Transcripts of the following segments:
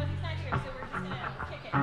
he's not here, so we're just gonna kick it.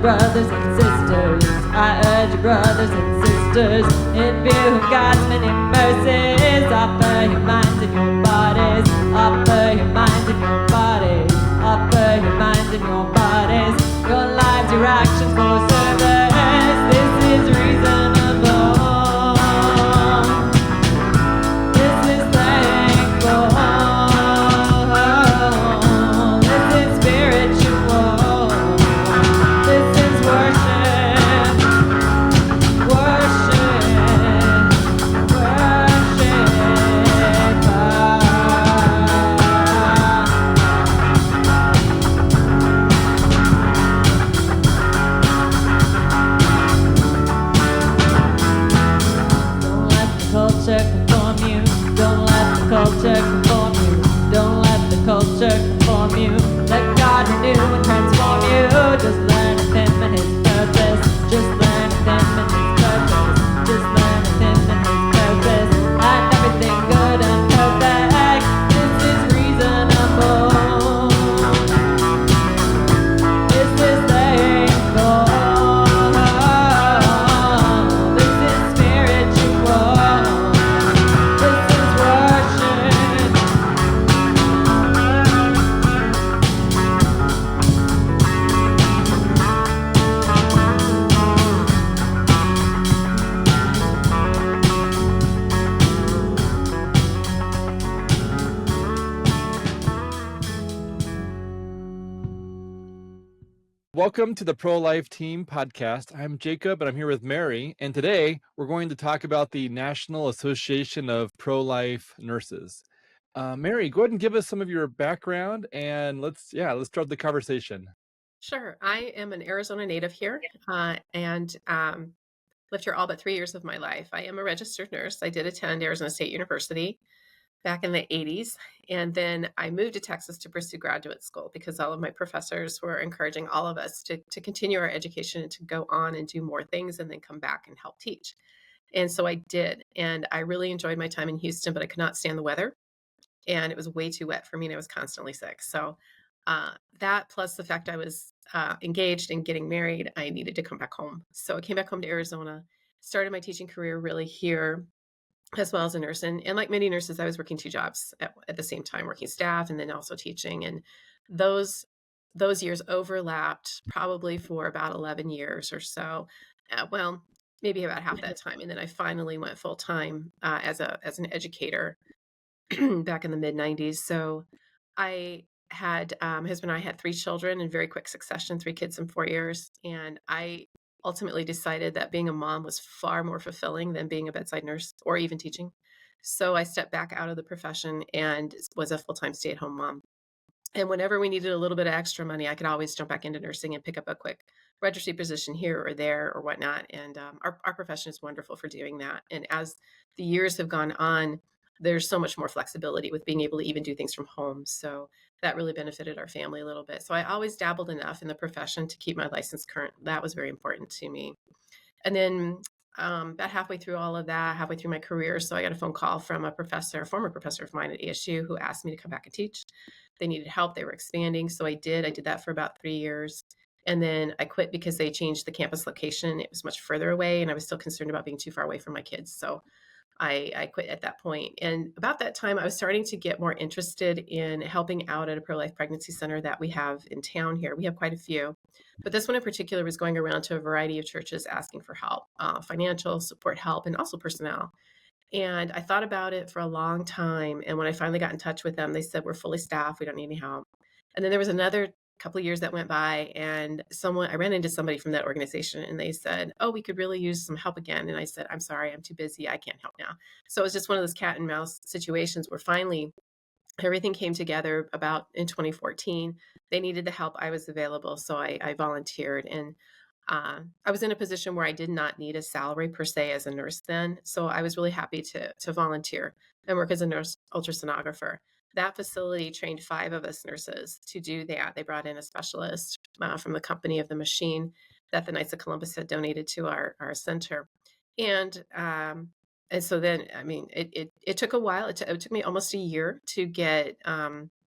brothers and sisters, I urge you brothers and sisters, in view of God's many mercies, offer your minds and your bodies, offer your minds and your bodies, offer your minds and your bodies, your lives, your actions for service. This is reasonable. This is thankful. This is spiritual. This is worship. Worship. Don't let the culture conform you. Don't let the culture conform you. Don't let the culture conform you. Let God renew and transform you. Just learn of Him and His purpose. Just learn of Him and His purpose. Just learn of Him and His purpose. And everything good and perfect. This is reasonable. This is thankful. This is spiritual. This is worship. Welcome to the Pro-Life Team podcast. I'm Jacob and I'm here with Mary. And today we're going to talk about the National Association of Pro-Life Nurses. Mary, go ahead and give us some of your background, and let's start the conversation. Sure. I am an Arizona native here and lived here all but 3 years of my life. I am a registered nurse. I did attend Arizona State University back in the 80s. And then I moved to Texas to pursue graduate school because all of my professors were encouraging all of us to continue our education and to go on and do more things and then come back and help teach. And so I did. And I really enjoyed my time in Houston, but I could not stand the weather and it was way too wet for me and I was constantly sick. So that plus the fact I was engaged and getting married, I needed to come back home. So I came back home to Arizona, started my teaching career really here as well as a nurse. And like many nurses, I was working two jobs at the same time, working staff and then also teaching. And those those years overlapped probably for about 11 years or so. Well, maybe about half that time. And then I finally went full time as an educator back in the mid 90s. So I had my husband and I had three children in very quick succession, three kids in 4 years. And I ultimately decided that being a mom was far more fulfilling than being a bedside nurse or even teaching. So I stepped back out of the profession and was a full time stay at home mom. And whenever we needed a little bit of extra money, I could always jump back into nursing and pick up a quick registry position here or there or whatnot. And our profession is wonderful for doing that. And as the years have gone on, there's so much more flexibility with being able to even do things from home. So that really benefited our family a little bit. So I always dabbled enough in the profession to keep my license current. That was very important to me. And then about halfway through all of that, halfway through my career, so I got a phone call from a professor, a former professor of mine at ASU, who asked me to come back and teach. They needed help. They were expanding. So I did. I did that for about 3 years. And then I quit because they changed the campus location. It was much further away, and I was still concerned about being too far away from my kids. So I quit at that point. And about that time, I was starting to get more interested in helping out at a pro life pregnancy center that we have in town here. We have quite a few, but this one in particular was going around to a variety of churches asking for help, financial support help, and also personnel. And I thought about it for a long time. And when I finally got in touch with them, they said, "We're fully staffed. We don't need any help." And then there was another couple of years that went by, and I ran into somebody from that organization, and they said, "Oh, we could really use some help again." And I said, "I'm sorry, I'm too busy. I can't help now." So it was just one of those cat and mouse situations where finally everything came together about in 2014. They needed the help. I was available. So I volunteered. And I was in a position where I did not need a salary per se as a nurse then. So I was really happy to volunteer and work as a nurse ultrasonographer. That facility trained five of us nurses to do that. They brought in a specialist from the company of the machine that the Knights of Columbus had donated to our center. And so then, I mean, it took a while. It took me almost a year to get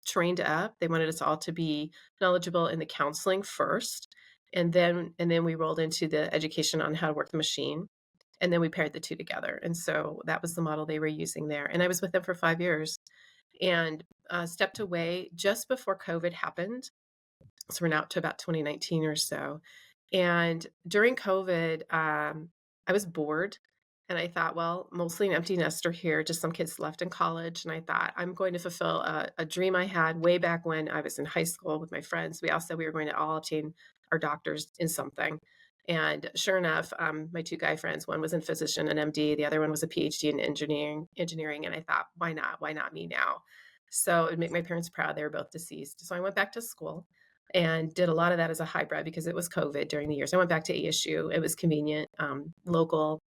trained up. They wanted us all to be knowledgeable in the counseling first, and then we rolled into the education on how to work the machine, and then we paired the two together. And so that was the model they were using there. And I was with them for 5 years, and stepped away just before COVID happened. So we're now to about 2019 or so. And during COVID, I was bored. And I thought, well, mostly an empty nester here, just some kids left in college. And I thought, I'm going to fulfill a dream I had way back when I was in high school with my friends. We all said we were going to all obtain our doctors in something. And sure enough, my two guy friends, one was in physician, an MD, the other one was a PhD in engineering. And I thought, why not? Why not me now? So it would make my parents proud. They were both deceased. So I went back to school and did a lot of that as a hybrid because it was COVID during the years. I went back to ASU. It was convenient, local,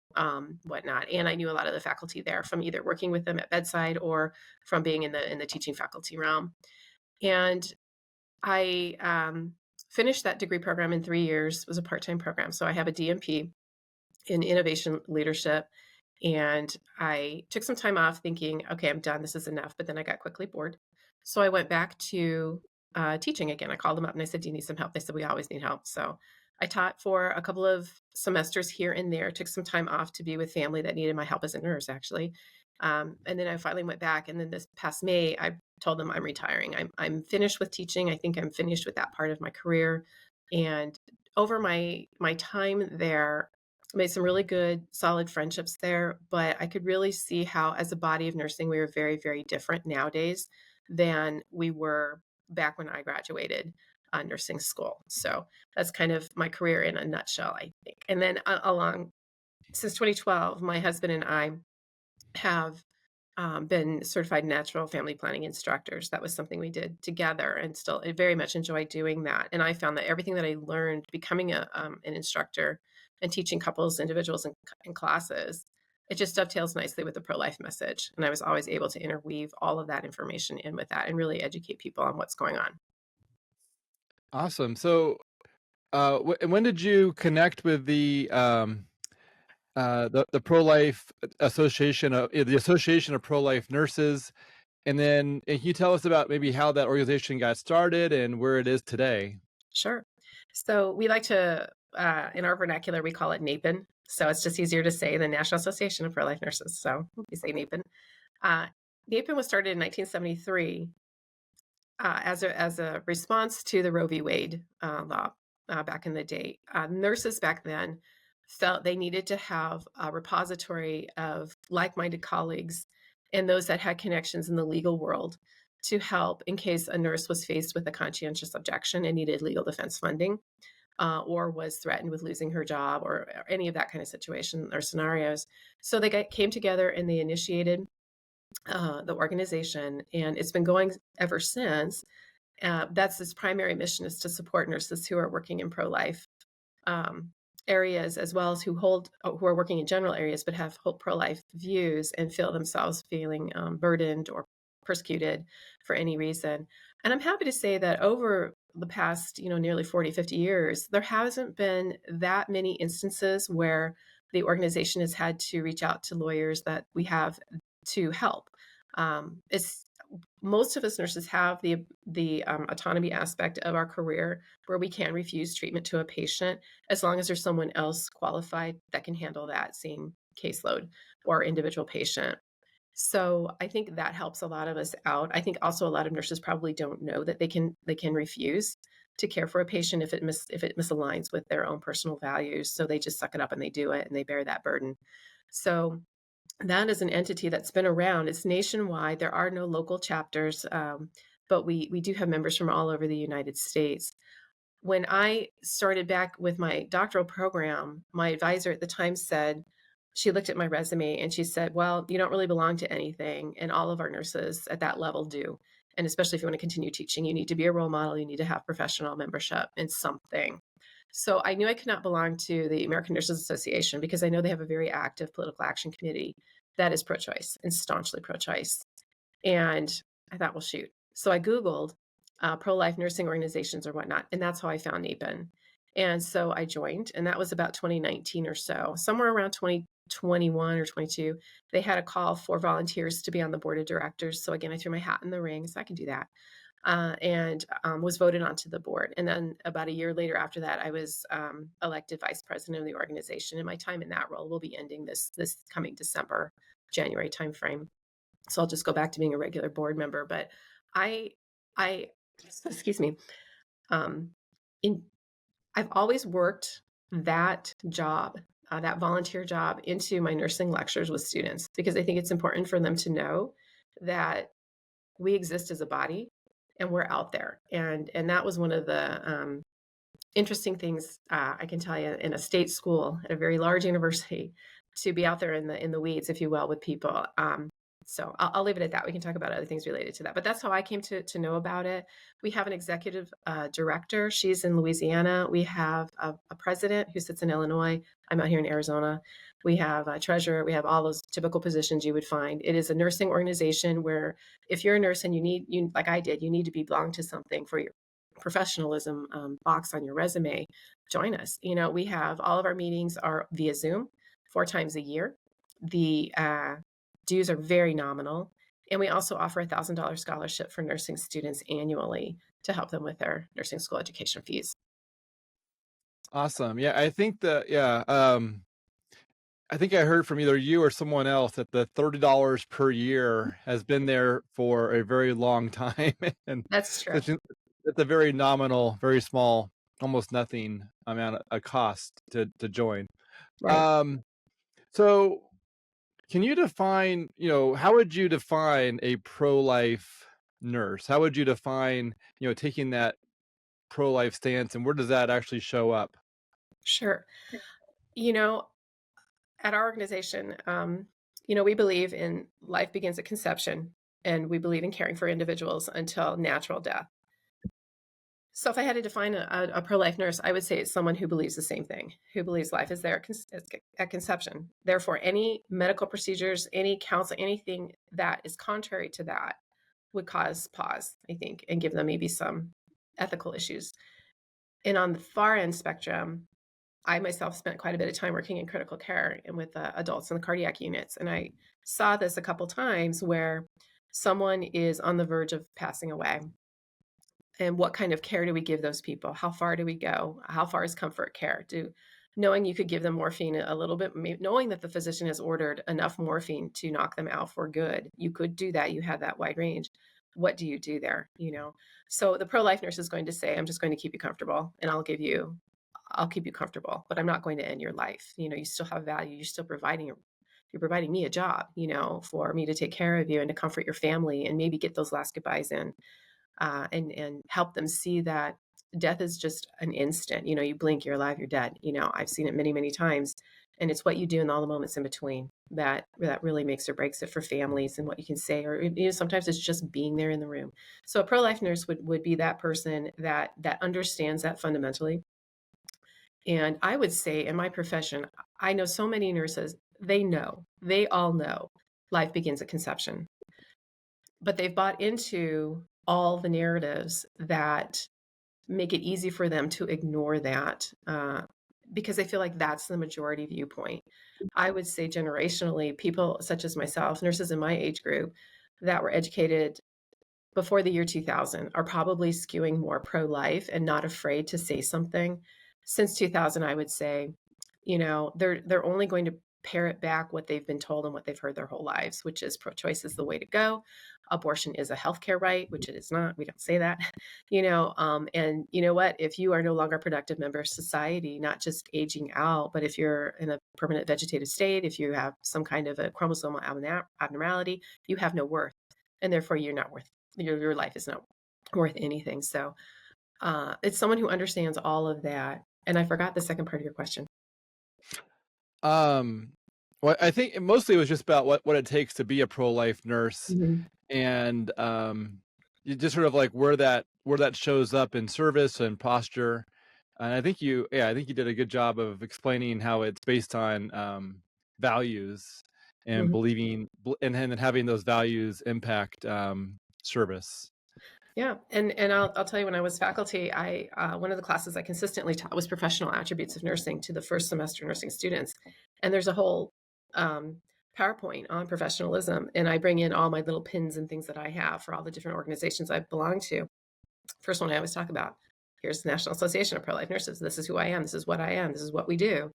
whatnot, and I knew a lot of the faculty there from either working with them at bedside or from being in the teaching faculty realm. And I finished that degree program in 3 years. It was a part-time program, so I have a DMP in innovation leadership. And I took some time off thinking, okay, I'm done. This is enough. But then I got quickly bored. So I went back to teaching again. I called them up and I said, "Do you need some help?" They said, "We always need help." So I taught for a couple of semesters here and there, took some time off to be with family that needed my help as a nurse, actually. And then I finally went back. And then this past May, I told them I'm retiring. I'm finished with teaching. I think I'm finished with that part of my career. And over my time there, made some really good, solid friendships there. But I could really see how, as a body of nursing, we were very, very different nowadays than we were back when I graduated nursing school. So that's kind of my career in a nutshell, I think. And then along since 2012, my husband and I have been certified natural family planning instructors. That was something we did together, and still I very much enjoy doing that. And I found that everything that I learned becoming an instructor and teaching couples, individuals in classes, it just dovetails nicely with the pro-life message. And I was always able to interweave all of that information in with that and really educate people on what's going on. Awesome. So, and when did you connect with the pro life association of the Association of Pro Life Nurses? And can you tell us about maybe how that organization got started and where it is today? Sure. So we like to, in our vernacular, we call it NAPN. So it's just easier to say the National Association of Pro-Life Nurses. So we say NAPN. Uh, NAPN was started in 1973 as a response to the Roe v. Wade law back in the day. Nurses back then felt they needed to have a repository of like-minded colleagues and those that had connections in the legal world to help in case a nurse was faced with a conscientious objection and needed legal defense funding, or was threatened with losing her job, or any of that kind of situation or scenarios. So they came together and they initiated the organization, and it's been going ever since. That's its primary mission, is to support nurses who are working in pro-life um, areas, as well as who are working in general areas but have pro-life views and feel themselves feeling burdened or persecuted for any reason. And I'm happy to say that over the past, nearly 40, 50 years, there hasn't been that many instances where the organization has had to reach out to lawyers that we have to help. It's Most of us nurses have the autonomy aspect of our career where we can refuse treatment to a patient as long as there's someone else qualified that can handle that same caseload or individual patient. So I think that helps a lot of us out. I think also a lot of nurses probably don't know that they can refuse to care for a patient if it misaligns with their own personal values. So they just suck it up and they do it and they bear that burden. So that is an entity that's been around. It's nationwide. There are no local chapters, but we do have members from all over the United States. When I started back with my doctoral program, my advisor at the time said, she looked at my resume and she said, "Well, you don't really belong to anything, and all of our nurses at that level do. And especially if you want to continue teaching, you need to be a role model, you need to have professional membership in something." So I knew I could not belong to the American Nurses Association because I know they have a very active political action committee that is pro-choice and staunchly pro-choice. And I thought, well, shoot. So I Googled pro-life nursing organizations or whatnot, and that's how I found NAPN. And so I joined, and that was about 2019 or so. Somewhere around 2021 or 22, they had a call for volunteers to be on the board of directors. So again, I threw my hat in the ring, so I can do that. And was voted onto the board. And then about a year later after that, I was elected vice president of the organization. And my time in that role will be ending this coming December, January timeframe. So I'll just go back to being a regular board member. But I, I, excuse me, um, in I've always worked that job, that volunteer job, into my nursing lectures with students because I think it's important for them to know that we exist as a body and we're out there. And that was one of the interesting things I can tell you, in a state school at a very large university, to be out there in the weeds, if you will, with people. So I'll leave it at that. We can talk about other things related to that. But that's how I came to know about it. We have an executive director. She's in Louisiana. We have a president who sits in Illinois. I'm out here in Arizona. We have a treasurer. We have all those typical positions you would find. It is a nursing organization where if you're a nurse and you like I did, you need to belong to something for your professionalism box on your resume. Join us. We have all of our meetings are via Zoom 4 times a year. The dues are very nominal. And we also offer $1,000 scholarship for nursing students annually to help them with their nursing school education fees. Awesome. Yeah, I think I heard from either you or someone else that the $30 per year has been there for a very long time, and That's true. it's a very nominal, very small, almost nothing amount of cost to join. Right. Um, so can you define, how would you define a pro-life nurse? How would you define, taking that pro-life stance, and where does that actually show up? Sure. You know, at our organization, We believe in life begins at conception, and we believe in caring for individuals until natural death. So, if I had to define a pro life nurse, I would say it's someone who believes the same thing, who believes life is there at conception. Therefore, any medical procedures, any counseling, anything that is contrary to that would cause pause, I think, and give them maybe some ethical issues. And on the far end spectrum, I myself spent quite a bit of time working in critical care and with adults in the cardiac units. And I saw this a couple times where someone is on the verge of passing away. And what kind of care do we give those people? How far do we go? How far is comfort care? Knowing you could give them morphine a little bit, knowing that the physician has ordered enough morphine to knock them out for good, you could do that. You have that wide range. What do you do there? So the pro-life nurse is going to say, I'm just going to keep you comfortable, and I'll keep you comfortable, but I'm not going to end your life. You still have value. You're providing me a job, for me to take care of you and to comfort your family and maybe get those last goodbyes in, and help them see that death is just an instant. You blink, you're alive, you're dead. I've seen it many, many times, and it's what you do in all the moments in between that really makes or breaks it for families, and what you can say, or sometimes it's just being there in the room. So a pro-life nurse would be that person that understands that fundamentally. And I would say in my profession, I know so many nurses, they all know life begins at conception, but they've bought into all the narratives that make it easy for them to ignore that, because they feel like that's the majority viewpoint. I would say generationally, people such as myself, nurses in my age group that were educated before the year 2000 are probably skewing more pro-life and not afraid to say something. Since 2000, I would say, they're only going to parrot back what they've been told and what they've heard their whole lives, which is pro-choice is the way to go. Abortion is a healthcare right, which it is not. We don't say that, and you know what? If you are no longer a productive member of society, not just aging out, but if you're in a permanent vegetative state, if you have some kind of a chromosomal abnormality, you have no worth, and therefore you're not worth. Your life is not worth anything. So it's someone who understands all of that. And I forgot the second part of your question. Well, I think mostly it was just about what it takes to be a pro-life nurse, Mhm. and you just sort of like where that shows up in service and posture. And I think you did a good job of explaining how it's based on values and Mhm. believing, and then having those values impact service. Yeah, and I'll tell you, when I was faculty, I one of the classes I consistently taught was professional attributes of nursing to the first semester nursing students, and there's a whole PowerPoint on professionalism, and I bring in all my little pins and things that I have for all the different organizations I belong to. First one I always talk about: here's the National Association of Pro-Life Nurses. This is who I am. This is what I am. This is what we do.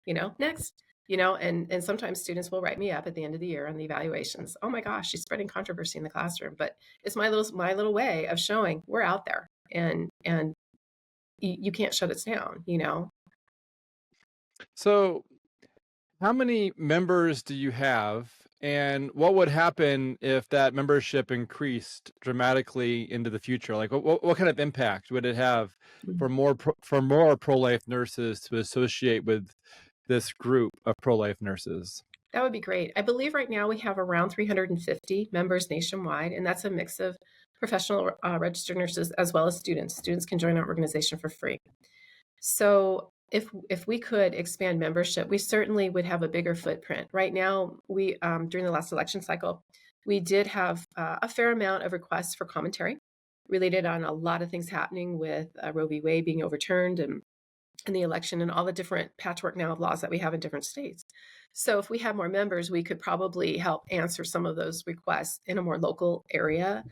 Next. And sometimes students will write me up at the end of the year on the evaluations. Oh my gosh, she's spreading controversy in the classroom. But it's my little way of showing we're out there, and you can't shut us down. So, how many members do you have, and what would happen if that membership increased dramatically into the future? Like, what kind of impact would it have for more pro-life nurses to associate with this group of pro-life nurses? That would be great. I believe right now we have around 350 members nationwide, and that's a mix of professional registered nurses as well as students. Students can join our organization for free. So if we could expand membership, we certainly would have a bigger footprint. Right now, we during the last election cycle, we did have a fair amount of requests for commentary related on a lot of things happening with Roe v. Wade being overturned, and the election, and all the different patchwork now of laws that we have in different states. So if we had more members, we could probably help answer some of those requests in a more local area.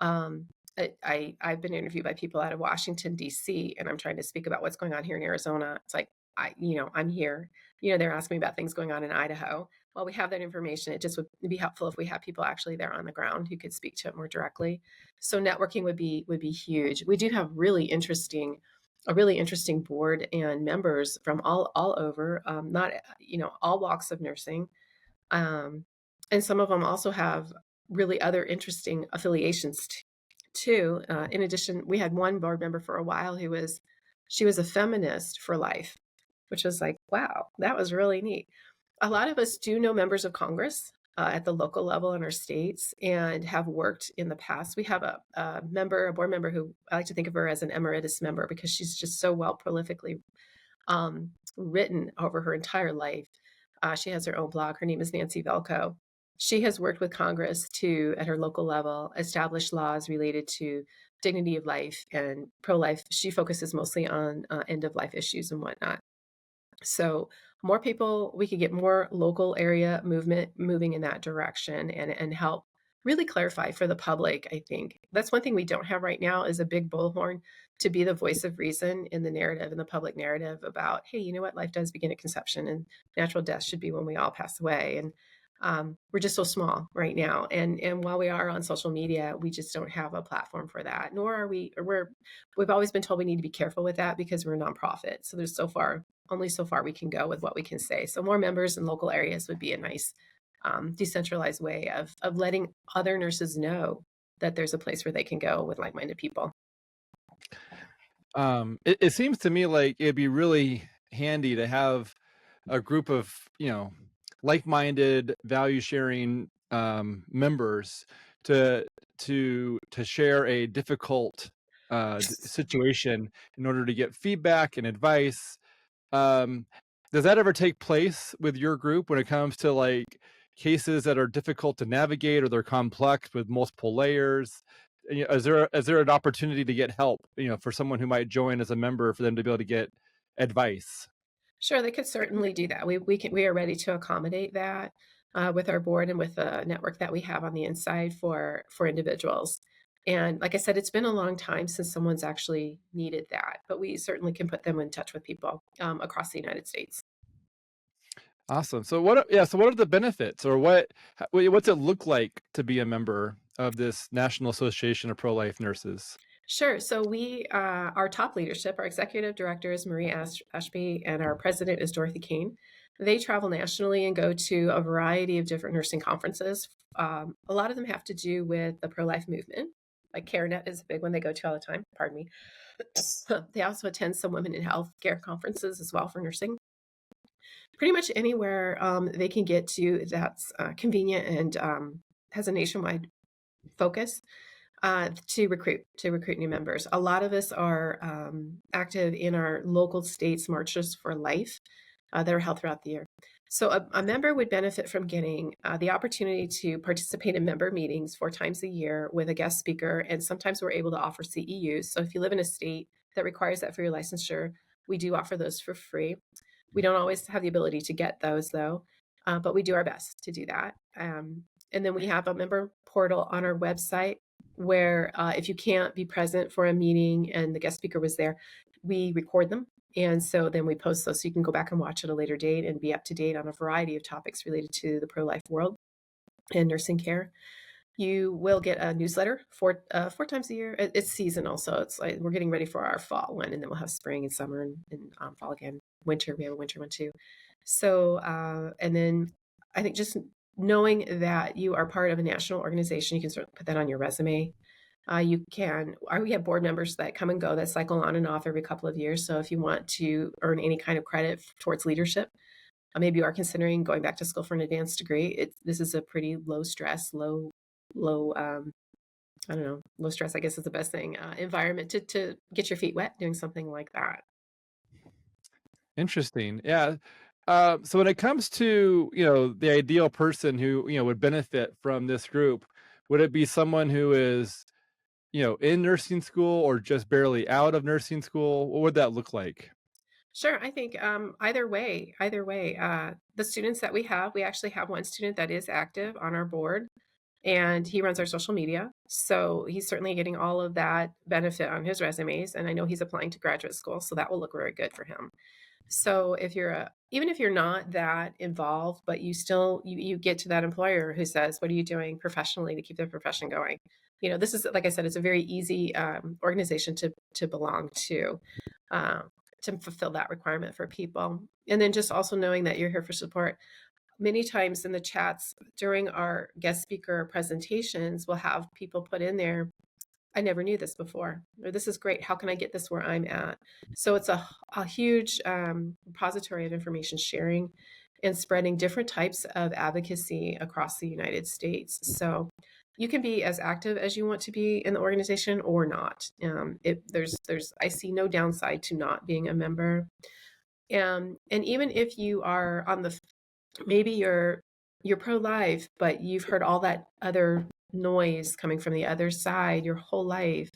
I've been interviewed by people out of Washington, D.C., and I'm trying to speak about what's going on here in Arizona. It's like, I'm here. They're asking me about things going on in Idaho. Well, we have that information. It just would be helpful if we had people actually there on the ground who could speak to it more directly. So networking would be huge. We do have a really interesting board and members from all over, not all walks of nursing, and some of them also have really other interesting affiliations too. In addition, we had one board member for a while she was a feminist for life, which was like, wow, that was really neat. A lot of us do know members of Congress. at the local level in our states and have worked in the past. We have a member, a board member who I like to think of her as an emeritus member because she's just so well prolifically written over her entire life. She has her own blog. Her name is Nancy Velko. She has worked with Congress to, at her local level, establish laws related to dignity of life and pro-life. She focuses mostly on end of life issues and whatnot. So more people, we could get more local area movement moving in that direction and help really clarify for the public. I think that's one thing we don't have right now is a big bullhorn to be the voice of reason in the narrative, in the public narrative about, hey, you know what, life does begin at conception and natural death should be when we all pass away. And we're just so small right now. And while we are on social media, we just don't have a platform for that. Nor are we, or we've always been told we need to be careful with that because we're a nonprofit. So there's only so far we can go with what we can say. So more members in local areas would be a nice decentralized way of letting other nurses know that there's a place where they can go with like-minded people. It seems to me like it'd be really handy to have a group of, like-minded, value-sharing members to share a difficult situation in order to get feedback and advice. Does that ever take place with your group when it comes to like cases that are difficult to navigate or they're complex with multiple layers? Is there an opportunity to get help, for someone who might join as a member for them to be able to get advice? Sure, they could certainly do that. We are ready to accommodate that with our board and with the network that we have on the inside for individuals. And like I said, it's been a long time since someone's actually needed that, but we certainly can put them in touch with people across the United States. Awesome. So what are the benefits or what's it look like to be a member of this National Association of Pro-Life Nurses? Sure. So our top leadership, our executive director is Marie Ashby, and our president is Dorothy Kane. They travel nationally and go to a variety of different nursing conferences. A lot of them have to do with the pro-life movement. Like CareNet is a big one they go to all the time. Pardon me. They also attend some women in healthcare conferences as well for nursing. Pretty much anywhere they can get to that's convenient and has a nationwide focus to recruit new members. A lot of us are active in our local states marches for life that are held throughout the year. So a member would benefit from getting the opportunity to participate in member meetings 4 times a year with a guest speaker, and sometimes we're able to offer CEUs. So if you live in a state that requires that for your licensure, we do offer those for free. We don't always have the ability to get those though, but we do our best to do that. And then we have a member portal on our website where if you can't be present for a meeting and the guest speaker was there, we record them. And so then we post those so you can go back and watch at a later date and be up to date on a variety of topics related to the pro-life world and nursing care. You will get a newsletter 4 times a year. It's seasonal, so it's like we're getting ready for our fall one, and then we'll have spring and summer and fall again. Winter, we have a winter one too. So, and then I think just knowing that you are part of a national organization, you can sort of put that on your resume. We have board members that come and go that cycle on and off every couple of years. So if you want to earn any kind of credit towards leadership, maybe you are considering going back to school for an advanced degree. This is a pretty low stress, low I don't know, low stress, I guess is the best thing, environment to get your feet wet doing something like that. Interesting. Yeah. So when it comes to, the ideal person who, would benefit from this group, would it be someone who is, in nursing school or just barely out of nursing school? What would that look like? Sure, I think either way, the students that we actually have one student that is active on our board, and he runs our social media. So he's certainly getting all of that benefit on his resumes. And I know he's applying to graduate school, so that will look very good for him. So if even if you're not that involved, but you still, you get to that employer who says, what are you doing professionally to keep their profession going? This is, like I said, it's a very easy organization to belong to fulfill that requirement for people. And then just also knowing that you're here for support. Many times in the chats during our guest speaker presentations, we'll have people put in there, I never knew this before, or this is great. How can I get this where I'm at? So it's a huge repository of information sharing. and spreading different types of advocacy across the United States. So you can be as active as you want to be in the organization or not. I see no downside to not being a member. And even if you are on the, maybe you're pro-life, but you've heard all that other noise coming from the other side your whole life,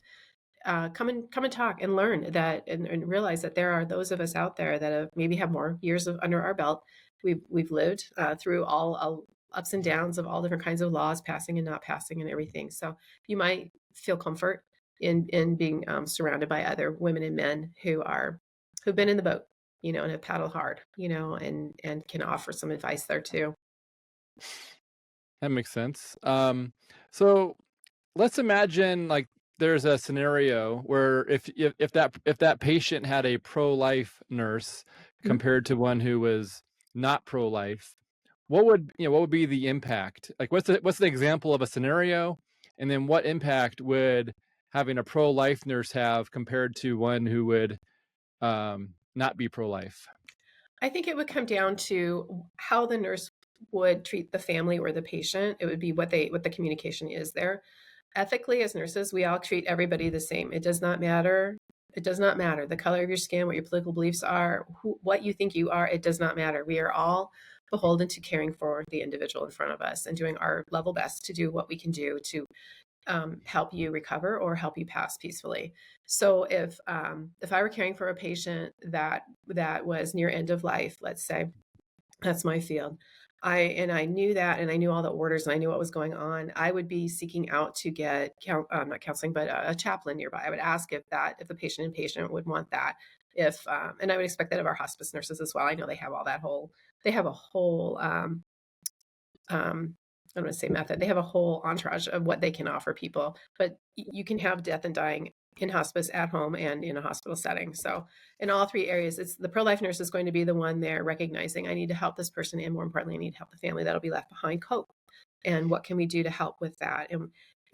come and talk and learn that, and realize that there are those of us out there that maybe have more years under our belt. We've lived through all ups and downs of all different kinds of laws passing and not passing and everything. So you might feel comfort in being surrounded by other women and men who've been in the boat, and have paddled hard, and can offer some advice there too. That makes sense. So let's imagine like there's a scenario where if that patient had a pro-life nurse Mhm. compared to one who was not pro-life, what would be the impact? Like what's the example of a scenario, and then what impact would having a pro-life nurse have compared to one who would not be pro-life? I think it would come down to how the nurse would treat the family or the patient. It would be what the communication is there. Ethically, as nurses, we all treat everybody the same. It does not matter. It does not matter the color of your skin, what your political beliefs are, what you think you are. It does not matter. We are all beholden to caring for the individual in front of us and doing our level best to do what we can do to help you recover or help you pass peacefully. So if I were caring for a patient that was near end of life, let's say, that's my field. I knew that, and I knew all the orders, and I knew what was going on. I would be seeking out to get not counseling, but a chaplain nearby. I would ask if the patient and patient would want that. If And I would expect that of our hospice nurses as well. I know they have a whole I don't want to say method. They have a whole entourage of what they can offer people, but you can have death and dying in hospice, at home, and in a hospital setting. So in all three areas, it's the pro-life nurse is going to be the one there recognizing I need to help this person, and more importantly, I need to help the family that'll be left behind cope. And what can we do to help with that?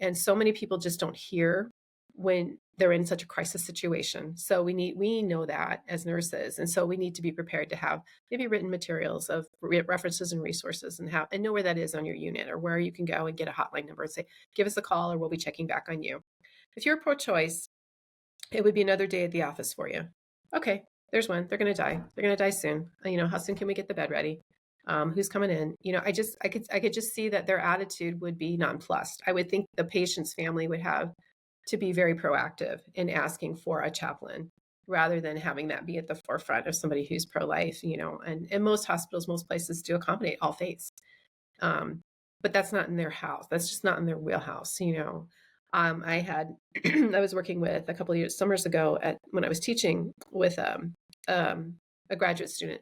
And so many people just don't hear when they're in such a crisis situation. So we know that as nurses, and so we need to be prepared to have maybe written materials of references and resources, and know where that is on your unit, or where you can go and get a hotline number and say, give us a call, or we'll be checking back on you. If you're pro-choice, it would be another day at the office for you. Okay, there's one. They're going to die. They're going to die soon. How soon can we get the bed ready? Who's coming in? I could just see that their attitude would be nonplussed. I would think the patient's family would have to be very proactive in asking for a chaplain, rather than having that be at the forefront of somebody who's pro-life. And most hospitals, most places do accommodate all faiths. But that's not in their house. That's just not in their wheelhouse. I was working with a couple of summers ago when I was teaching with a graduate student,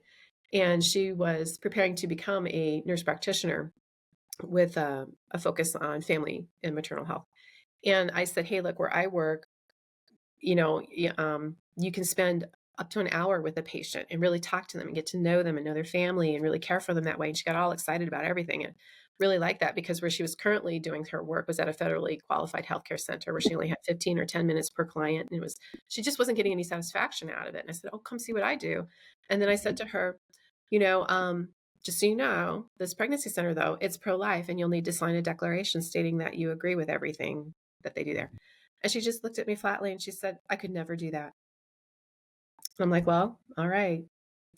and she was preparing to become a nurse practitioner with a focus on family and maternal health. And I said, hey, look, where I work, you can spend up to an hour with a patient and really talk to them and get to know them and know their family and really care for them that way. And she got all excited about everything, and really liked that, because where she was currently doing her work was at a federally qualified healthcare center where she only had 15 or 10 minutes per client. And she just wasn't getting any satisfaction out of it. And I said, oh, come see what I do. And then I said to her, just so you know, this pregnancy center, though, it's pro-life, and you'll need to sign a declaration stating that you agree with everything that they do there. And she just looked at me flatly and she said, I could never do that. And I'm like, well, all right.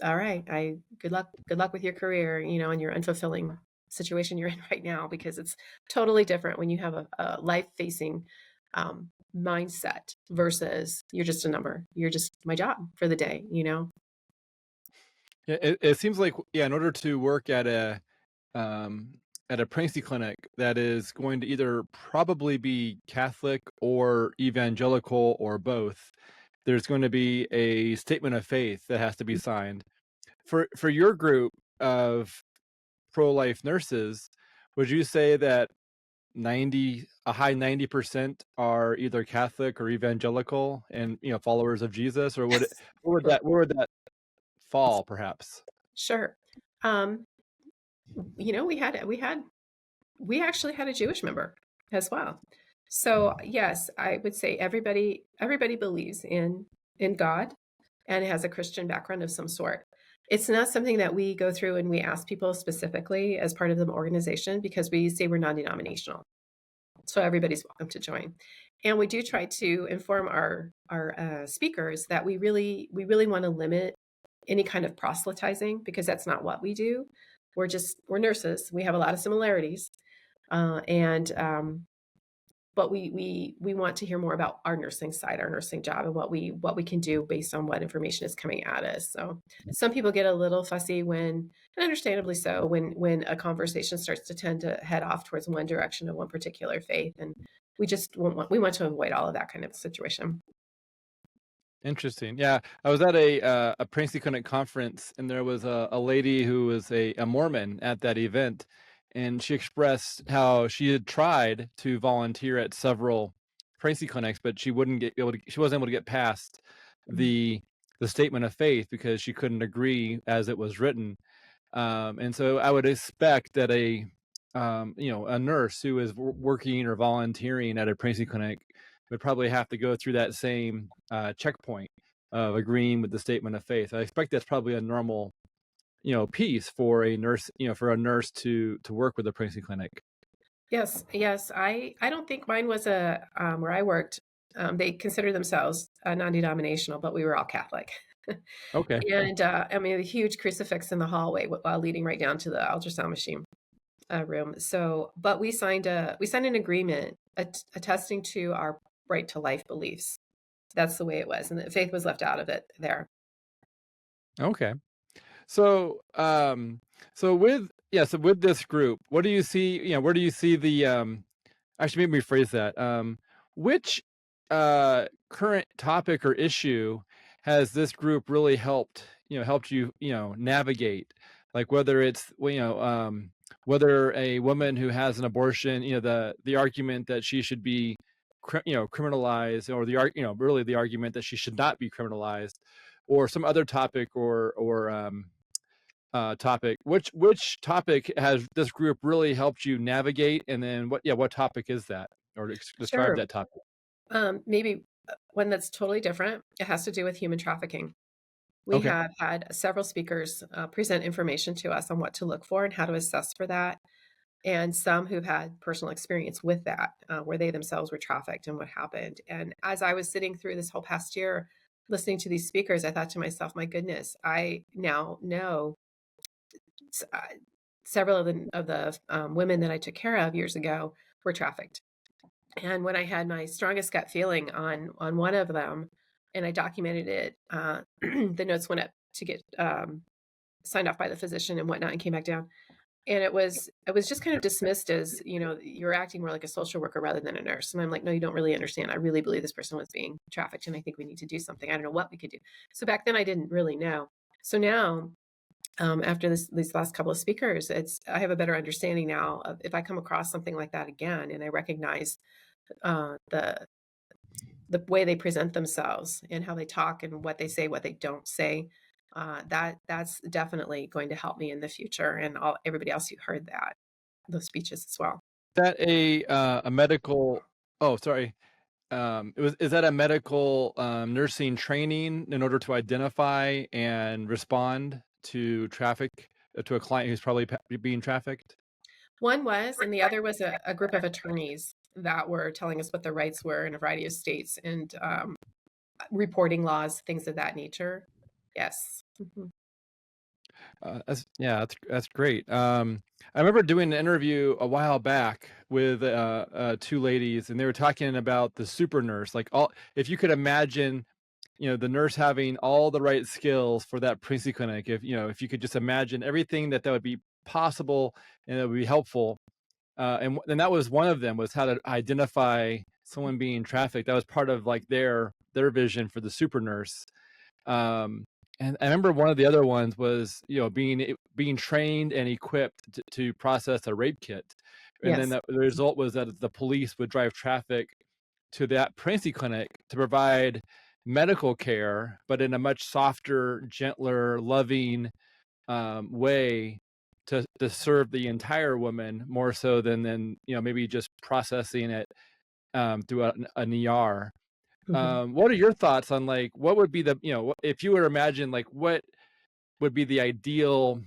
Good luck with your career, and your unfulfilling situation you're in right now, because it's totally different when you have a life-facing mindset versus you're just a number. You're just my job for the day. Yeah, it seems like, yeah, in order to work at a pregnancy clinic that is going to either probably be Catholic or evangelical or both, there's going to be a statement of faith that has to be signed. For your group of pro-life nurses, would you say that a high 90% are either Catholic or evangelical and followers of Jesus, or where would that fall perhaps? Sure. Um, we actually had a Jewish member as well. So yes, I would say everybody believes in God and has a Christian background of some sort. It's not something that we go through and we ask people specifically as part of the organization because we say we're non-denominational. So everybody's welcome to join. And we do try to inform our speakers that we really want to limit any kind of proselytizing because that's not what we do. We're nurses. We have a lot of similarities, and but we want to hear more about our nursing side, our nursing job, and what we can do based on what information is coming at us. So some people get a little fussy when, and understandably so, when a conversation starts to tend to head off towards one direction of one particular faith, and we want to avoid all of that kind of situation. Interesting. Yeah, I was at a Princeton Clinic conference, and there was a lady who was a Mormon at that event, and she expressed how she had tried to volunteer at several Princeton clinics, but she wouldn't get able to. She wasn't able to get past Mhm. the statement of faith because she couldn't agree as it was written. And so I would expect that a nurse who is working or volunteering at a Princeton clinic would probably have to go through that same checkpoint of agreeing with the statement of faith. I expect that's probably a normal, piece for a nurse, to work with a Princeton clinic. Yes, yes. I don't think mine was a where I worked. They consider themselves non-denominational, but we were all Catholic. Okay. And I mean, a huge crucifix in the hallway while leading right down to the ultrasound machine room. So, but we signed an agreement attesting to our right to life beliefs. That's the way it was, and the faith was left out of it there. Okay. So, so with this group, what do you see? Where do you see the actually, maybe rephrase that. Which current topic or issue has this group really helped you, navigate? Like whether it's, whether a woman who has an abortion, the argument that she should be, criminalized, or really the argument that she should not be criminalized, or some other topic or topic. Which topic has this group really helped you navigate? And then what topic is that? Or describe Sure. that topic. Maybe one that's totally different. It has to do with human trafficking. We Okay. have had several speakers present information to us on what to look for and how to assess for that, and some who've had personal experience with that, where they themselves were trafficked and what happened. And as I was sitting through this whole past year listening to these speakers, I thought to myself, my goodness, I now know s- uh, several of the women that I took care of years ago were trafficked. And when I had my strongest gut feeling on one of them, and I documented it, the notes went up to get signed off by the physician and whatnot, and came back down. And it was just kind of dismissed as, you're acting more like a social worker rather than a nurse. And I'm like, no, you don't really understand. I really believe this person was being trafficked, and I think we need to do something. I don't know what we could do. So back then, I didn't really know. So now, after these last couple of speakers, I have a better understanding now of if I come across something like that again, and I recognize the way they present themselves and how they talk and what they say, what they don't say. That's definitely going to help me in the future, and everybody else who heard those speeches as well. Is that a medical? Oh, sorry. Is that a medical nursing training in order to identify and respond to traffic to a client who's probably being trafficked? One was, and the other was a group of attorneys that were telling us what the rights were in a variety of states, and reporting laws, things of that nature. Yes. Mhm. That's great. I remember doing an interview a while back with two ladies, and they were talking about the super nurse. Like, all, if you could imagine, the nurse having all the right skills for that Princeton clinic. If you could just imagine everything that would be possible and that would be helpful. And that was one of them, was how to identify someone being trafficked. That was part of like their vision for the super nurse. Um, and I remember one of the other ones was, being trained and equipped to process a rape kit. And then Yes. the result was that the police would drive traffic to that Princeton clinic to provide medical care, but in a much softer, gentler, loving way to serve the entire woman more so than maybe just processing it through an ER. Mhm. What are your thoughts on, like, what would be if you were to imagine, like, would be the ideal,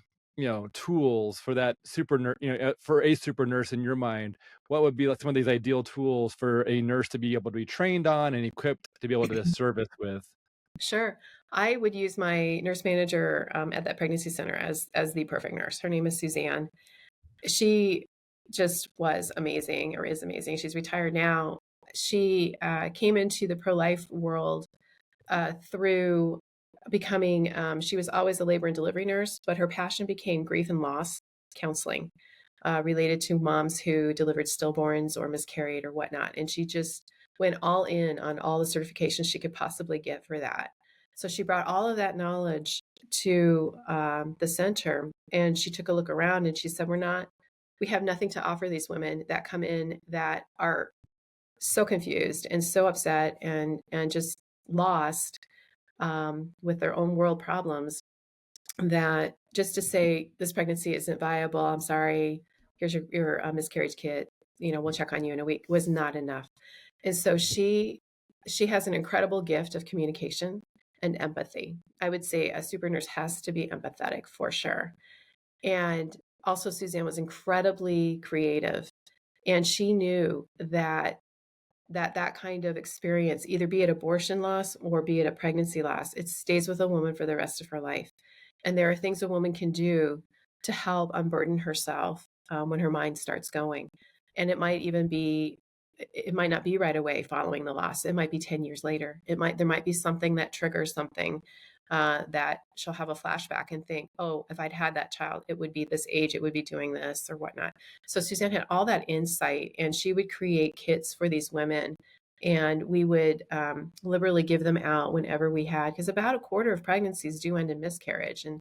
tools for that super nurse, for a super nurse in your mind? What would be like some of these ideal tools for a nurse to be able to be trained on and equipped to be able to service with? Sure. I would use my nurse manager at that pregnancy center as the perfect nurse. Her name is Suzanne. She just was amazing, or is amazing. She's retired now. She came into the pro-life world through becoming, she was always a labor and delivery nurse, but her passion became grief and loss counseling related to moms who delivered stillborns or miscarried or whatnot. And she just went all in on all the certifications she could possibly get for that. So she brought all of that knowledge to the center, and she took a look around and she said, we have nothing to offer these women that come in that are so confused and so upset and just lost with their own world problems, that just to say this pregnancy isn't viable, I'm sorry, here's your miscarriage kit, we'll check on you in a week, was not enough. And so she has an incredible gift of communication and empathy. I would say a super nurse has to be empathetic for sure. And also Suzanne was incredibly creative, and she knew that kind of experience, either be it abortion loss or be it a pregnancy loss, it stays with a woman for the rest of her life. And there are things a woman can do to help unburden herself when her mind starts going. And it might not be right away following the loss. It might be 10 years later. There might be something that triggers something that she'll have a flashback and think, oh, if I'd had that child, it would be this age, it would be doing this or whatnot. So Suzanne had all that insight, and she would create kits for these women. And we would liberally give them out whenever we had, because about a quarter of pregnancies do end in miscarriage. And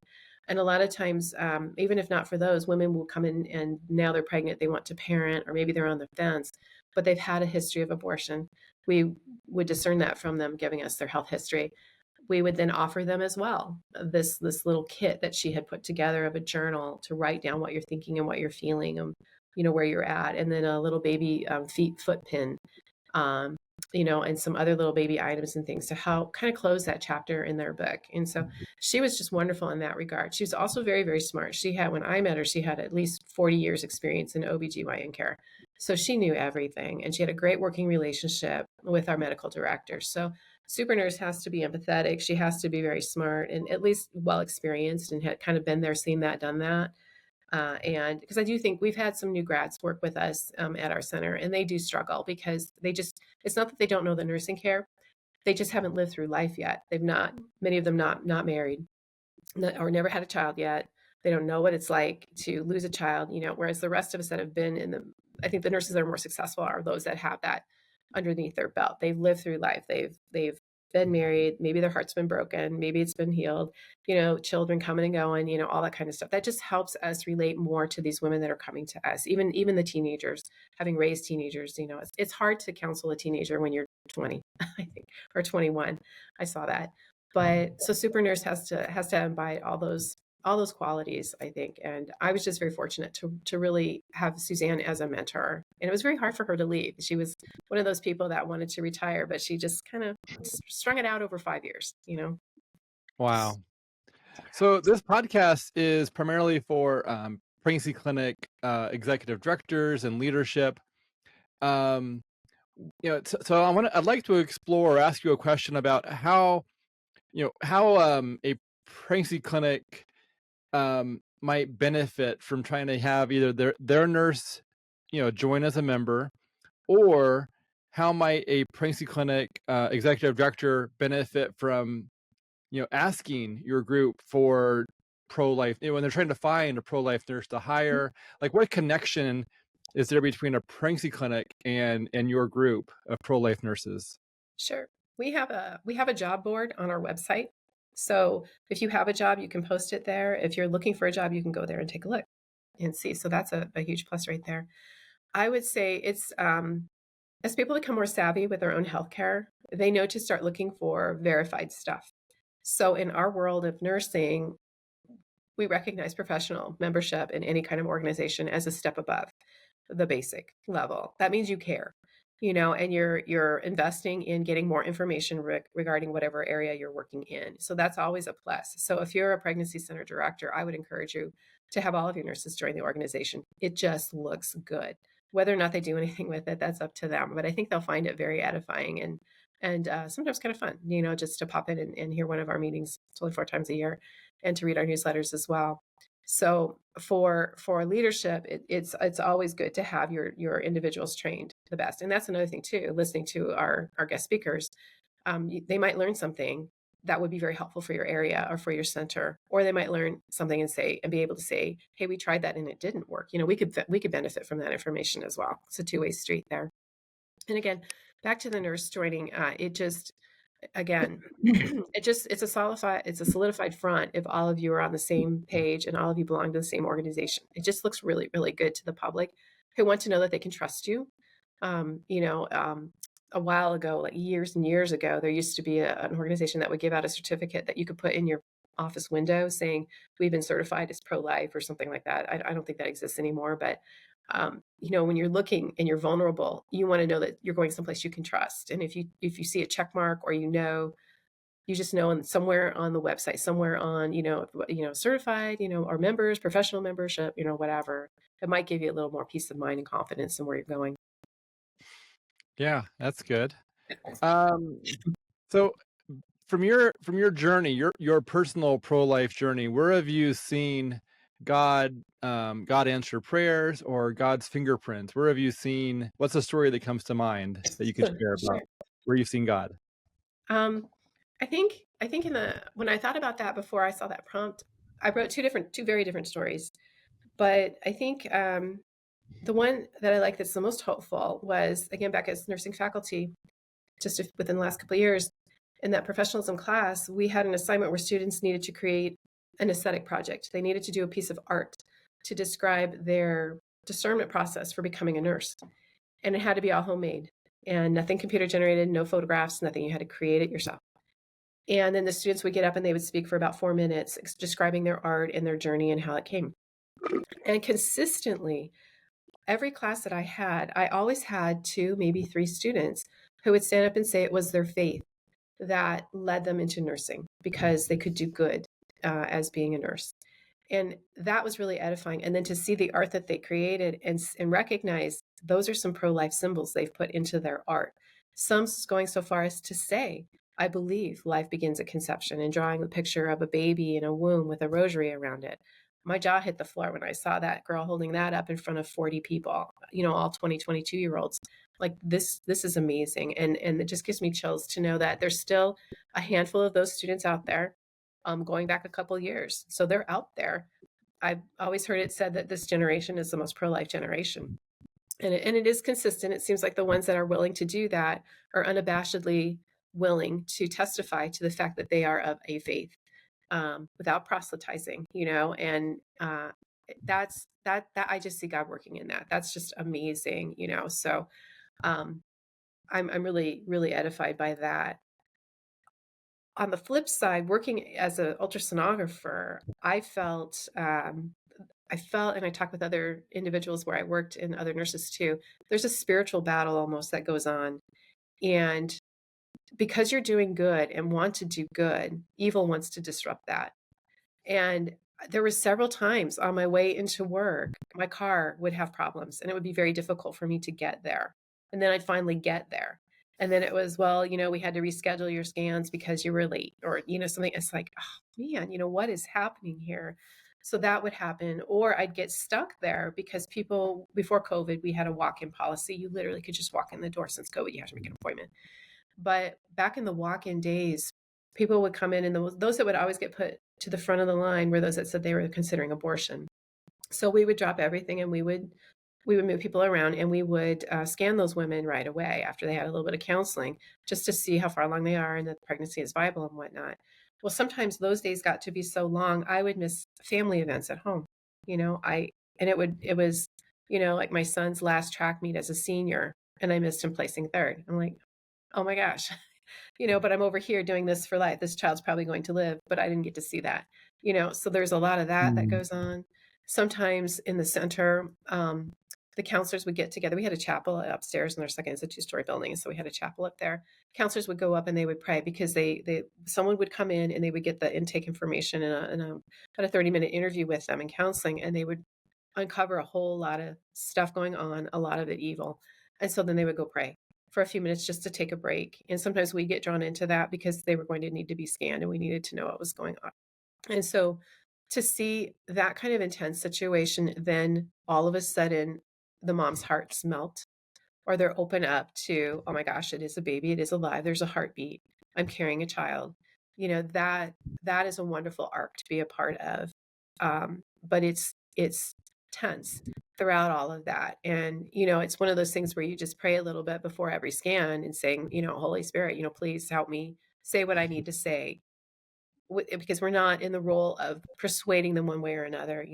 a lot of times, even if not for those, women will come in and now they're pregnant, they want to parent, or maybe they're on the fence, but they've had a history of abortion. We would discern that from them giving us their health history. We would then offer them as well this little kit that she had put together of a journal to write down what you're thinking and what you're feeling, and where you're at, and then a little baby foot pin, and some other little baby items and things to help kind of close that chapter in their book. And so she was just wonderful in that regard. She was also very, very smart. When I met her, she had at least 40 years experience in OBGYN care. So she knew everything, and she had a great working relationship with our medical director. So super nurse has to be empathetic. She has to be very smart and at least well experienced and had kind of been there, seen that, done that. And because I do think we've had some new grads work with us at our center, and they do struggle because it's not that they don't know the nursing care. They just haven't lived through life yet. Many of them not married, or never had a child yet. They don't know what it's like to lose a child, whereas the rest of us that have been I think the nurses that are more successful are those that have that underneath their belt. They've lived through life. They've been married. Maybe their heart's been broken. Maybe it's been healed, children coming and going, all that kind of stuff. That just helps us relate more to these women that are coming to us. Even the teenagers, having raised teenagers, it's hard to counsel a teenager when you're 20, I think, or 21. I saw that. But so super nurse has to embody all those qualities, I think. And I was just very fortunate to really have Suzanne as a mentor. And it was very hard for her to leave. She was one of those people that wanted to retire, but she just kind of strung it out over 5 years, Wow. So this podcast is primarily for pregnancy clinic executive directors and leadership. So I'd like to explore or ask you a question about how a pregnancy clinic might benefit from trying to have either their nurse, join as a member, or how might a pregnancy clinic executive director benefit from, asking your group for pro-life, when they're trying to find a pro-life nurse to hire. Like, what connection is there between a pregnancy clinic and your group of pro-life nurses? Sure. We have a job board on our website. So if you have a job, you can post it there. If you're looking for a job, you can go there and take a look and see. So that's a huge plus right there. I would say it's as people become more savvy with their own healthcare, they know to start looking for verified stuff. So in our world of nursing, we recognize professional membership in any kind of organization as a step above the basic level. That means you care. and you're investing in getting more information regarding whatever area you're working in. So that's always a plus. So if you're a pregnancy center director, I would encourage you to have all of your nurses join the organization. It just looks good. Whether or not they do anything with it, that's up to them. But I think they'll find it very edifying and sometimes kind of fun, just to pop in and hear one of our meetings. It's only 4 times a year, and to read our newsletters as well. So for leadership, it's always good to have your individuals trained the best. And that's another thing too. Listening to our guest speakers, they might learn something that would be very helpful for your area or for your center, or they might learn something and be able to say, "Hey, we tried that and it didn't work." We could benefit from that information as well. It's a two-way street there. And again, back to the nurse joining, it just again, it's a solidified front if all of you are on the same page and all of you belong to the same organization. It just looks really, really good to the public who want to know that they can trust you. Um, you know, um, a while ago, like years and years ago, there used to be an organization that would give out a certificate that you could put in your office window saying we've been certified as pro-life or something like that. I don't think that exists anymore, but when you're looking and you're vulnerable, you want to know that you're going someplace you can trust. And if you see a check mark, or you just know, and somewhere on the website, somewhere on certified, or members, professional membership, whatever, it might give you a little more peace of mind and confidence in where you're going. Yeah, that's good. Um, so from your journey, your personal pro-life journey, where have you seen God answer prayers, or God's fingerprints? Where have you seen? What's a story that comes to mind that you can share Sure. about where you've seen God? Um, I think when I thought about that before I saw that prompt, I wrote two very different stories. But I think the one that I like that's the most hopeful was, again, back as nursing faculty, just within the last couple of years, in that professionalism class, we had an assignment where students needed to create an aesthetic project. They needed to do a piece of art to describe their discernment process for becoming a nurse. And it had to be all homemade and nothing computer generated, no photographs, nothing. You had to create it yourself. And then the students would get up and they would speak for about 4 minutes, describing their art and their journey and how it came. And consistently, every class that I had, I always had 2, maybe 3 students who would stand up and say it was their faith that led them into nursing because they could do good as being a nurse. And that was really edifying. And then to see the art that they created and recognize those are some pro-life symbols they've put into their art. Some going so far as to say, I believe life begins at conception, and drawing the picture of a baby in a womb with a rosary around it. My jaw hit the floor when I saw that girl holding that up in front of 40 people, all 20, 22-year-olds. Like this is amazing. And it just gives me chills to know that there's still a handful of those students out there, going back a couple years. So they're out there. I've always heard it said that this generation is the most pro-life generation. And it is consistent. It seems like the ones that are willing to do that are unabashedly willing to testify to the fact that they are of a faith, without proselytizing, and that's that I just see God working in that. That's just amazing, So I'm really, really edified by that. On the flip side, working as an ultrasonographer, I felt, and I talked with other individuals where I worked and other nurses too, there's a spiritual battle almost that goes on. And because you're doing good and want to do good, evil wants to disrupt that. And there were several times on my way into work, my car would have problems and it would be very difficult for me to get there. And then I'd finally get there. And then it was, well, we had to reschedule your scans because you were late, or, something. It's like, oh man, what is happening here? So that would happen. Or I'd get stuck there because people, before COVID, we had a walk-in policy. You literally could just walk in the door. Since COVID, you have to make an appointment. But back in the walk-in days, people would come in, and those that would always get put to the front of the line were those that said they were considering abortion. So we would drop everything and we would move people around, and we would scan those women right away after they had a little bit of counseling, just to see how far along they are and that the pregnancy is viable and whatnot. Well, sometimes those days got to be so long, I would miss family events at home. It was, like my son's last track meet as a senior, and I missed him placing third. I'm like, oh my gosh, but I'm over here doing this for life. This child's probably going to live, but I didn't get to see that, so there's a lot of that goes on. Sometimes in the center, the counselors would get together. We had a chapel upstairs in our second, it's a 2-story building. So we had a chapel up there. Counselors would go up and they would pray because someone would come in and they would get the intake information and had a 30-minute interview with them in counseling, and they would uncover a whole lot of stuff going on, a lot of it evil. And so then they would go pray for a few minutes just to take a break. And sometimes we get drawn into that because they were going to need to be scanned and we needed to know what was going on. And so to see that kind of intense situation, then all of a sudden the mom's hearts melt, or they're open up to, oh my gosh, it is a baby, it is alive, there's a heartbeat, I'm carrying a child. That is a wonderful arc to be a part of. But it's tense throughout all of that. And, it's one of those things where you just pray a little bit before every scan and saying, Holy Spirit, please help me say what I need to say, because we're not in the role of persuading them one way or another.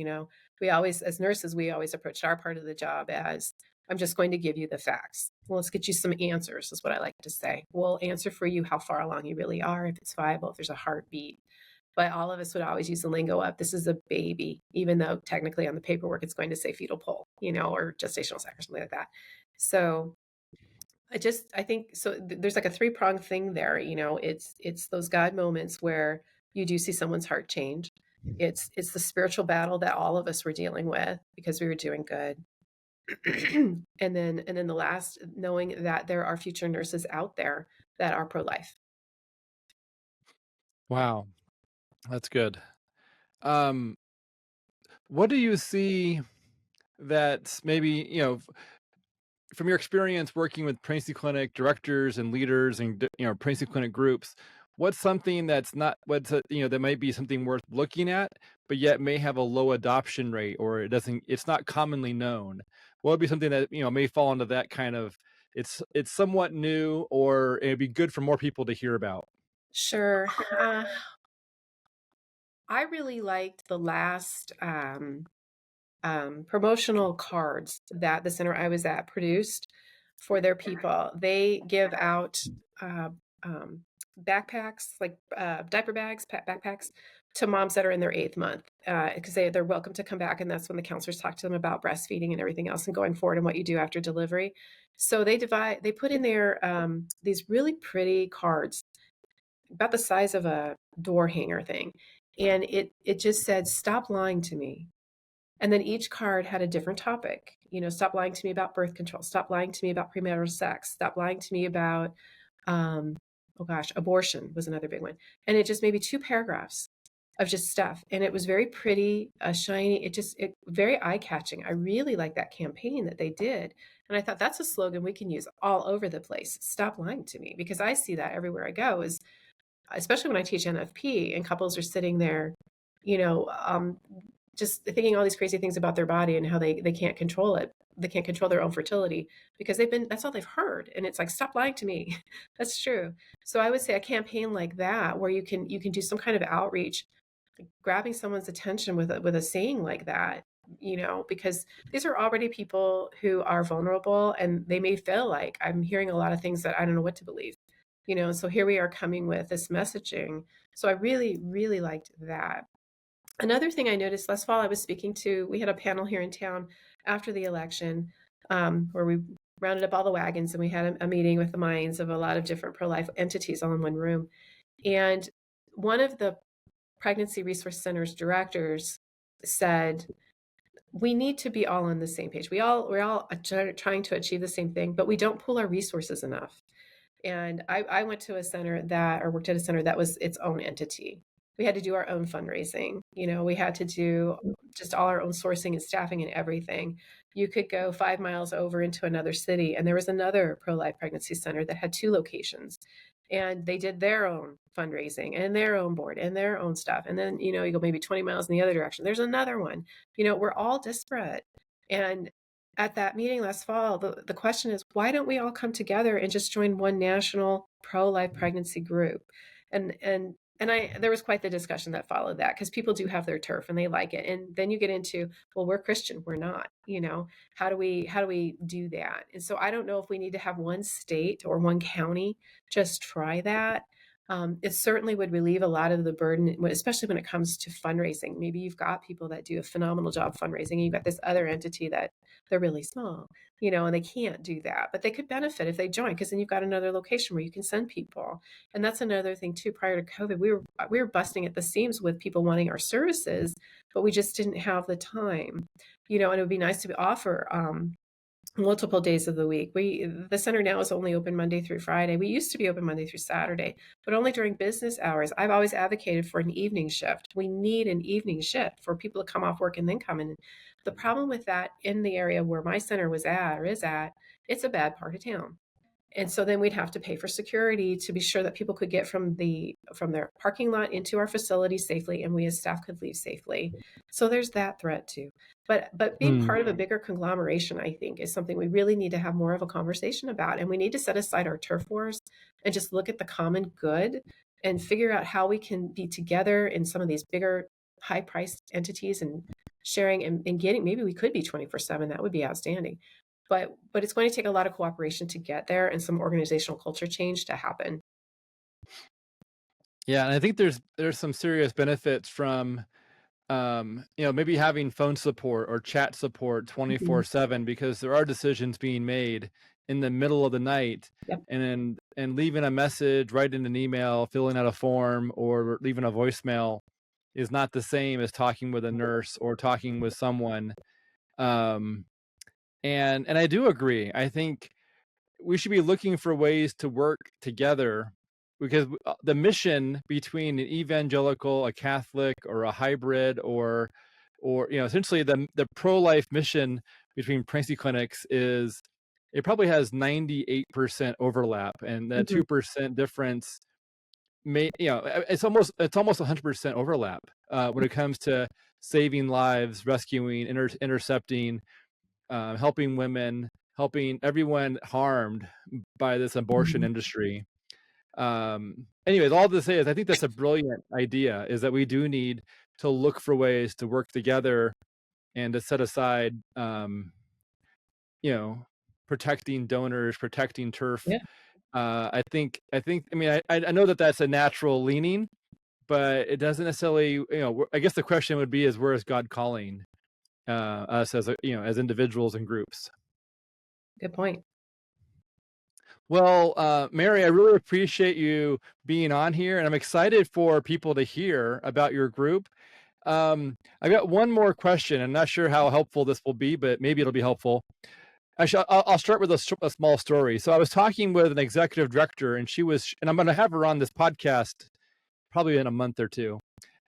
We always, as nurses, we always approached our part of the job as, I'm just going to give you the facts. Well, let's get you some answers, is what I like to say. We'll answer for you how far along you really are, if it's viable, if there's a heartbeat. But all of us would always use the lingo of, this is a baby, even though technically on the paperwork it's going to say fetal pull, or gestational sac or something like that. So I think so. There's like a 3-pronged thing there. It's those God moments where you do see someone's heart change. It's the spiritual battle that all of us were dealing with because we were doing good. and then the last, knowing that there are future nurses out there that are pro-life. Wow, that's good. What do you see that maybe, from your experience working with pregnancy clinic directors and leaders and pregnancy clinic groups, what's something that's not that might be something worth looking at, but yet may have a low adoption rate, or it's not commonly known? What would be something that may fall into that kind of, it's somewhat new, or it'd be good for more people to hear about? Sure. I really liked the last promotional cards that the center I was at produced for their people. They give out backpacks, like diaper bags, backpacks, to moms that are in their 8th month, because they're welcome to come back, and that's when the counselors talk to them about breastfeeding and everything else and going forward and what you do after delivery. So they put in there these really pretty cards about the size of a door hanger thing, and it just said, "Stop lying to me." And then each card had a different topic. Stop lying to me about birth control. Stop lying to me about premarital sex. Stop lying to me about, abortion was another big one. And it just maybe 2 paragraphs of just stuff. And it was very pretty, shiny. It very eye catching. I really like that campaign that they did. And I thought that's a slogan we can use all over the place. Stop lying to me, because I see that everywhere I go, is especially when I teach NFP and couples are sitting there, just thinking all these crazy things about their body and how they can't control it. They can't control their own fertility because that's all they've heard. And it's like, stop lying to me. That's true. So I would say a campaign like that, where you can do some kind of outreach, grabbing someone's attention with a saying like that, because these are already people who are vulnerable, and they may feel like, I'm hearing a lot of things that I don't know what to believe, so here we are coming with this messaging. So I really, really liked that. Another thing I noticed last fall, we had a panel here in town after the election, where we rounded up all the wagons and we had a meeting with the minds of a lot of different pro-life entities all in one room. And one of the Pregnancy Resource Center's directors said, we need to be all on the same page. We're all trying to achieve the same thing, but we don't pool our resources enough. And I worked at a center that was its own entity. We had to do our own fundraising. We had to do just all our own sourcing and staffing and everything. You could go 5 miles over into another city, and there was another pro-life pregnancy center that had 2 locations, and they did their own fundraising and their own board and their own stuff. And then, you go maybe 20 miles in the other direction, there's another one. We're all disparate. And at that meeting last fall, the question is, why don't we all come together and just join one national pro-life pregnancy group? And there was quite the discussion that followed that, because people do have their turf and they like it. And then you get into, well, we're Christian, we're not, how do we do that? And so I don't know if we need to have one state or one county just try that. It certainly would relieve a lot of the burden, especially when it comes to fundraising. Maybe you've got people that do a phenomenal job fundraising, and you've got this other entity that they're really small, and they can't do that, but they could benefit if they join, because then you've got another location where you can send people. And that's another thing too. Prior to COVID, we were busting at the seams with people wanting our services, but we just didn't have the time, and it would be nice to offer multiple days of the week. The center now is only open Monday through Friday. We used to be open Monday through Saturday, but only during business hours. I've always advocated for an evening shift. We need an evening shift for people to come off work and then come in. The problem with that in the area where my center was at or is at, it's a bad part of town. And so then we'd have to pay for security to be sure that people could get from their parking lot into our facility safely, and we as staff could leave safely. So there's that threat too. But being Hmm. part of a bigger conglomeration, I think, is something we really need to have more of a conversation about. And we need to set aside our turf wars and just look at the common good and figure out how we can be together in some of these bigger, high priced entities and sharing and getting, maybe we could be 24/7. That would be outstanding. But it's going to take a lot of cooperation to get there and some organizational culture change to happen. Yeah, and I think there's some serious benefits from maybe having phone support or chat support Mhm. 24/7, because there are decisions being made in the middle of the night, Yep. and leaving a message, writing an email, filling out a form, or leaving a voicemail is not the same as talking with a nurse or talking with someone. Um, and I do agree. I think we should be looking for ways to work together, because the mission between an evangelical, a Catholic, or a hybrid, or essentially the pro-life mission between pregnancy clinics is, it probably has 98% overlap, and the Mhm. 2% difference may, it's almost 100% overlap when it comes to saving lives, rescuing, intercepting, helping women, helping everyone harmed by this abortion Mhm. industry. Anyways, all to say is I think that's a brilliant idea, is that we do need to look for ways to work together and to set aside, you know, protecting donors, protecting turf. Yeah, I mean, I know that that's a natural leaning, but it doesn't necessarily, I guess the question would be is, where is God calling us as as individuals and groups? good point. Well, Mary, I really appreciate you being on here, and I'm excited for people to hear about your group. I've got one more question. I'm not sure how helpful this will be, but maybe it'll be helpful. Actually, I'll start with a small story. So I was talking with an executive director, and and I'm going to have her on this podcast probably in a month or two.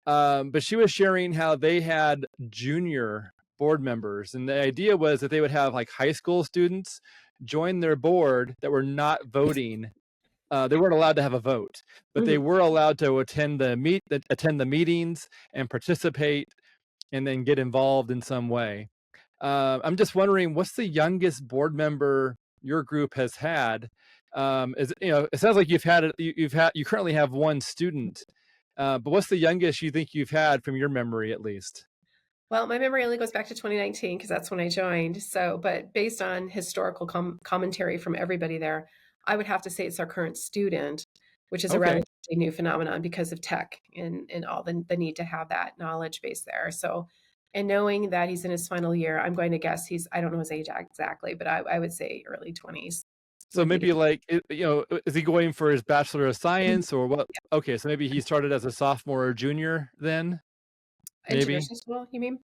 But she was sharing how they had junior board members, and the idea was that they would have like high school students join their board that were not voting. They weren't allowed to have a vote, but they Mhm. were allowed to attend the meetings and participate, and then get involved in some way. I'm just wondering, what's the youngest board member your group has had? It sounds like you currently have one student, but what's the youngest you think you've had from your memory, at least? Well, my memory only goes back to 2019 because that's when I joined. So, but based on historical commentary from everybody there, I would have to say it's our current student, which is a Okay, relatively new phenomenon because of tech and all the need to have that knowledge base there. So, and knowing that he's in his final year, I'm going to guess I don't know his age exactly, but I would say early 20s so would be the maybe like is he going for his Bachelor of Science or what? yeah. Okay, so maybe he started as a sophomore or junior then, Into maybe. nursing school, you mean?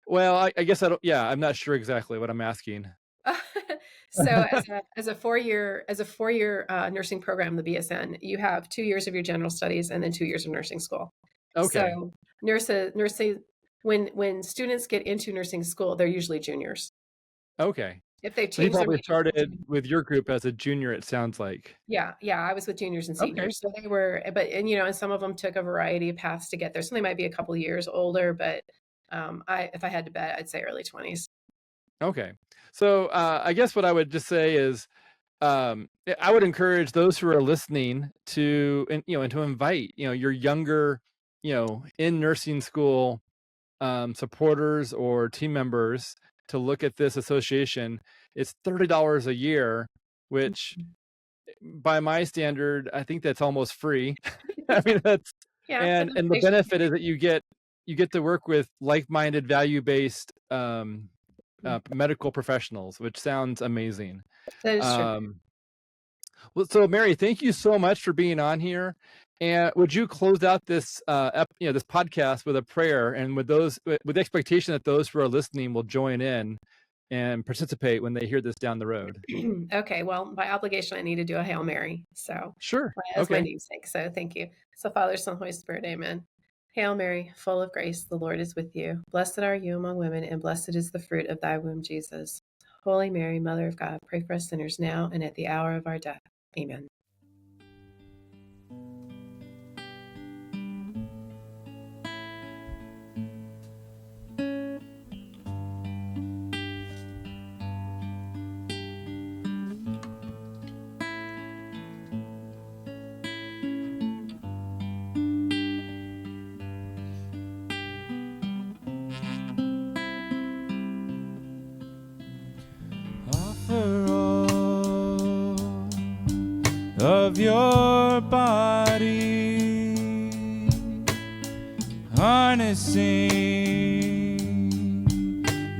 Well, I guess I don't. Yeah, I'm not sure exactly what I'm asking. So as a 4-year nursing program, the BSN, you have 2 years of your general studies and then 2 years of nursing school. Okay, So nursing when students get into nursing school, they're usually juniors. okay. If they've So he changed their probably major, started with your group as a junior, it sounds like. yeah, yeah, I was with juniors and Okay. seniors, so they were, and some of them took a variety of paths to get there. So they might be a couple years older, but if I had to bet, I'd say early 20s. Okay. So I guess what I would just say is, I would encourage those who are listening to, and to invite, your younger, in nursing school, supporters or team members to look at this association. It's $30 a year, which by my standard, I think that's almost free. I mean, that's Yeah, and the participation. benefit is that you get to work with like-minded, value-based medical professionals, which sounds amazing. That is true. Well, so Mary, thank you so much for being on here. And would you close out this this podcast with a prayer, and with the expectation that those who are listening will join in and participate when they hear this down the road? Okay, well, by obligation, I need to do a Hail Mary. So, Sure. as my Okay. namesake. So, thank you. So, Father, Son, Holy Spirit, amen. Hail Mary, full of grace, the Lord is with you. Blessed are you among women, and blessed is the fruit of thy womb, Jesus. Holy Mary, Mother of God, pray for us sinners now and at the hour of our death. Amen. Offer all of your body, harnessing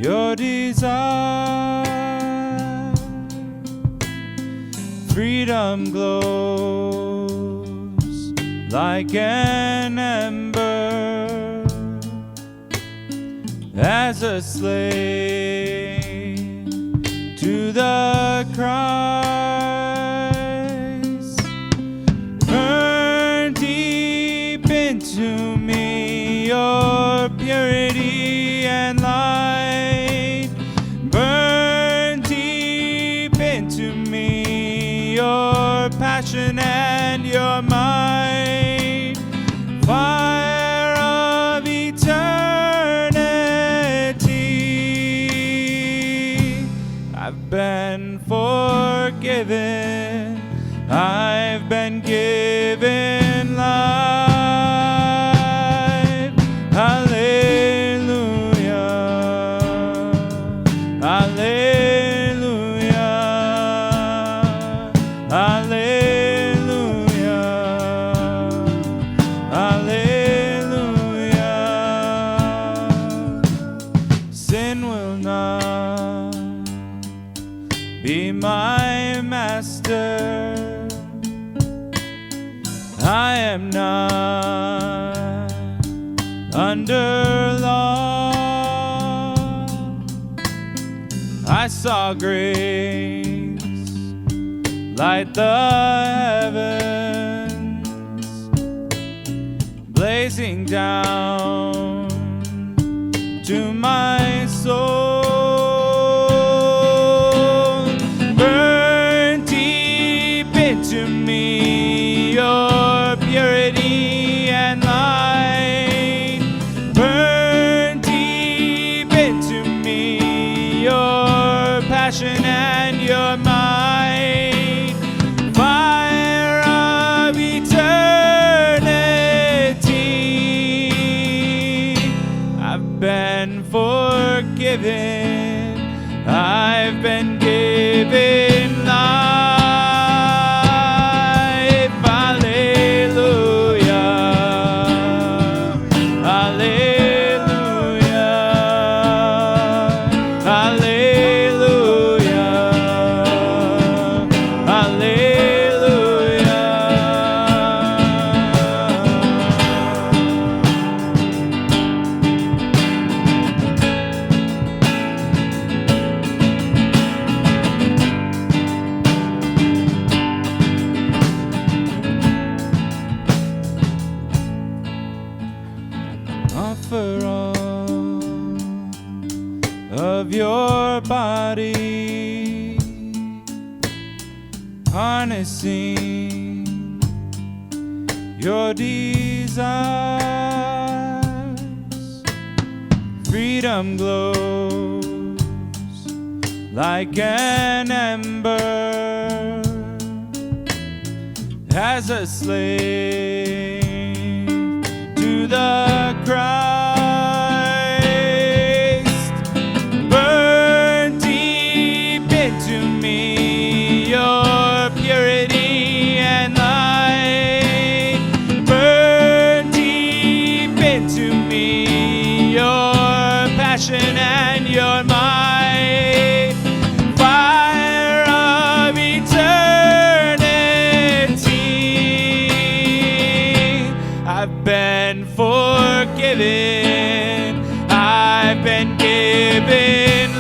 your desire. Freedom glows like an ember as a slave to the Christ. Burn deep into me your purity and light. Burn deep into me your passion and your might. Fire of eternity. I've been forgiven. I've been given life. Hallelujah. Hallelujah. Hallelujah. Hallelujah. Sin will not be my master. I am not under law. I saw grace light the heavens, blazing down to my soul. Burn deep into me your purity and light. Burn deep into me your passion and your might. Fire of eternity. I've been forgiven. I've been given life. Hallelujah. Hallelujah. Hallelujah. Hallelujah. Offer all of your body, harnessing your desires. Freedom glows like an ember as a slave to the Christ. Burn deep into me your purity I've been forgiven. I've been given